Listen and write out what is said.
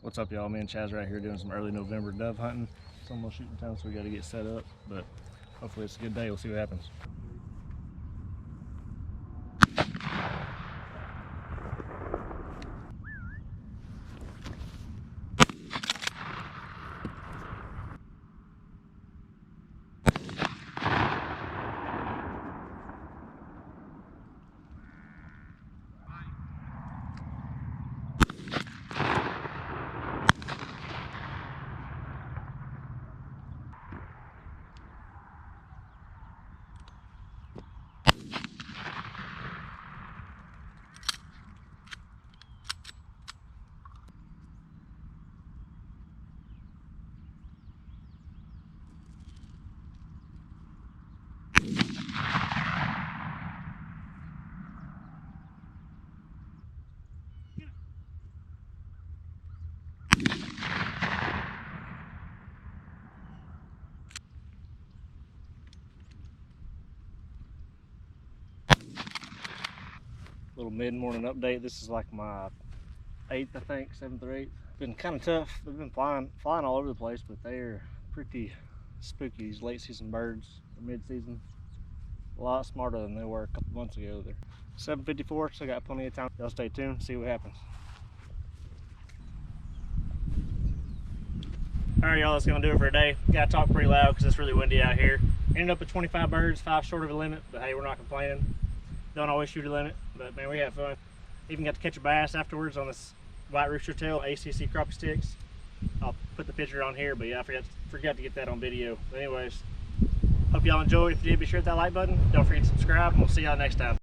What's up, y'all? Me and Chaz right here doing some early November dove hunting. It's almost shooting time, so we got to get set up, but hopefully it's a good day. We'll see what happens. Little mid-morning update. This is like my 8th, I think, 7th or 8th. Been kind of tough. They've been flying all over the place, but they're pretty spooky. These late season birds, or mid-season, a lot smarter than they were a couple months ago. They're 7:54, so I got plenty of time. Y'all stay tuned, see what happens. All right, y'all, that's gonna do it for today. Gotta talk pretty loud because it's really windy out here. Ended up with 25 birds, 5 short of a limit, but hey, we're not complaining. Don't always shoot a limit, but man, we had fun. Even got to catch a bass afterwards on this white rooster tail ACC crappie sticks. I'll put the picture on here, but yeah, I forgot to get that on video. But anyways, hope y'all enjoyed. If you did, be sure to hit that like button. Don't forget to subscribe, and we'll see y'all next time.